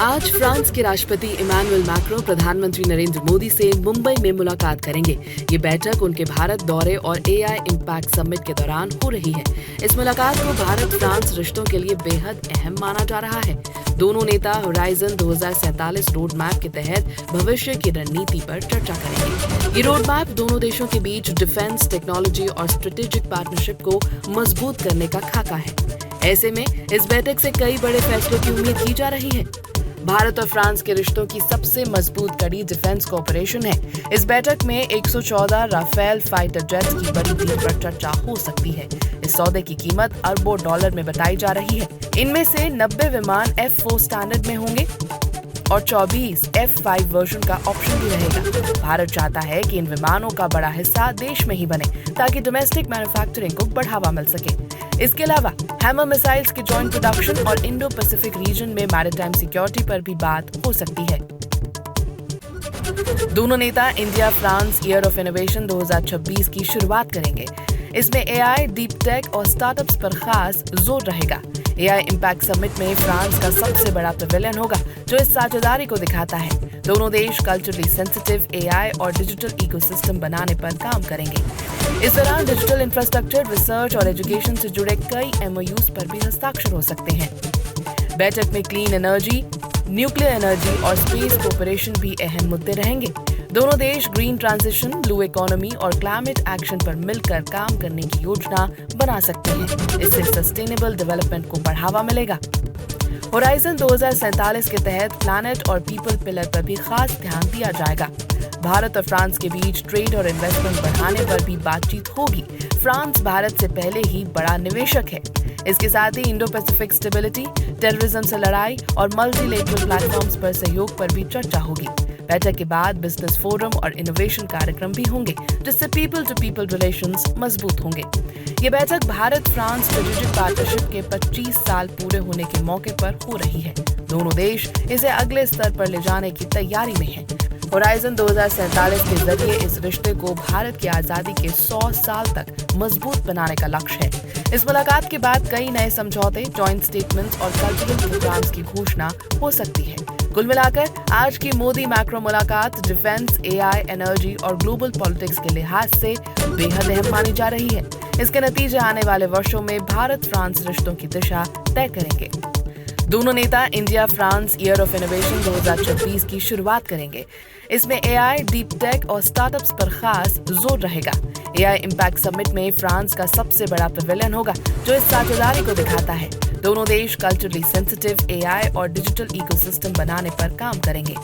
आज फ्रांस के राष्ट्रपति इमैनुअल मैक्रों प्रधानमंत्री नरेंद्र मोदी से मुंबई में मुलाकात करेंगे। ये बैठक उनके भारत दौरे और एआई इम्पैक्ट समिट के दौरान हो रही है। इस मुलाकात को भारत फ्रांस रिश्तों के लिए बेहद अहम माना जा रहा है। दोनों नेता होराइजन 2047 रोड मैप के तहत भविष्य की रणनीति पर चर्चा करेंगे। ये रोड मैप दोनों देशों के बीच डिफेंस, टेक्नोलॉजी और स्ट्रेटेजिक पार्टनरशिप को मजबूत करने का खाका है। ऐसे में इस बैठक से कई बड़े फैसलों की उम्मीद की जा रही है। भारत और फ्रांस के रिश्तों की सबसे मजबूत कड़ी डिफेंस कोऑपरेशन है। इस बैठक में 114 राफेल फाइटर जेट्स की बड़ी डील पर चर्चा हो सकती है। इस सौदे की कीमत अरबों डॉलर में बताई जा रही है। इनमें से 90 विमान F4 स्टैंडर्ड में होंगे और 24 F5 वर्जन का ऑप्शन भी रहेगा। भारत चाहता है कि इन विमानों का बड़ा हिस्सा देश में ही बने ताकि डोमेस्टिक मैन्युफैक्चरिंग को बढ़ावा मिल सके। इसके अलावा हैमर मिसाइल्स के जॉइंट प्रोडक्शन और इंडो पैसिफिक रीजन में मैरिटाइम सिक्योरिटी पर भी बात हो सकती है। दोनों नेता India France year of innovation 2026 की शुरुआत करेंगे। इसमें एआई, डीप टेक और स्टार्टअप्स पर खास जोर रहेगा। एआई इम्पैक्ट समिट में फ्रांस का सबसे बड़ा पवेलियन होगा जो इस साझेदारी को दिखाता है। दोनों देश कल्चरली सेंसिटिव एआई और डिजिटल इकोसिस्टम बनाने पर काम करेंगे। इस दौरान डिजिटल इंफ्रास्ट्रक्चर, रिसर्च और एजुकेशन से जुड़े कई MOUs पर भी हस्ताक्षर हो सकते हैं। बैठक में क्लीन एनर्जी, न्यूक्लियर एनर्जी और स्पेस कोऑपरेशन भी अहम मुद्दे रहेंगे। दोनों देश ग्रीन ट्रांजिशन, ब्लू इकोनॉमी और क्लाइमेट एक्शन पर मिलकर काम करने की योजना बना सकते हैं। इससे सस्टेनेबल डेवलपमेंट को बढ़ावा मिलेगा। होराइजन 2047 के तहत प्लैनेट और पीपल पिलर पर भी खास ध्यान दिया जाएगा। भारत और फ्रांस के बीच ट्रेड और इन्वेस्टमेंट बढ़ाने पर भी बातचीत होगी। फ्रांस भारत से पहले ही बड़ा निवेशक है। इसके साथ ही इंडो पैसिफिक स्टेबिलिटी, टेररिज्म से लड़ाई और मल्टीलेटरल प्लेटफॉर्म्स पर सहयोग पर भी चर्चा होगी। बैठक के बाद बिजनेस फोरम और इनोवेशन कार्यक्रम भी होंगे जिससे पीपल टू पीपल रिलेशंस मजबूत होंगे। ये बैठक भारत फ्रांस स्ट्रेटेजिक पार्टनरशिप के 25 साल पूरे होने के मौके पर हो रही है। दोनों देश इसे अगले स्तर पर ले जाने की तैयारी में हैं। होराइजन 2047 के जरिए इस रिश्ते को भारत की आजादी के 100 साल तक मजबूत बनाने का लक्ष्य है। इस मुलाकात के बाद कई नए समझौते, जॉइंट स्टेटमेंट्स और कल्चरल प्रोग्राम्स की घोषणा हो सकती है। कुल मिलाकर आज की मोदी मैक्रो मुलाकात डिफेंस, एआई, एनर्जी और ग्लोबल पॉलिटिक्स के लिहाज से बेहद अहम मानी जा रही है। इसके नतीजे आने वाले वर्षों में भारत फ्रांस रिश्तों की दिशा तय करेंगे। दोनों नेता India France year of innovation 2026 की शुरुआत करेंगे। इसमें एआई, डीप टेक और स्टार्टअप्स पर खास जोर रहेगा। एआई इम्पैक्ट समिट में फ्रांस का सबसे बड़ा पवेलियन होगा जो इस साझेदारी को दिखाता है। दोनों देश कल्चरली सेंसिटिव एआई और डिजिटल इकोसिस्टम बनाने पर काम करेंगे।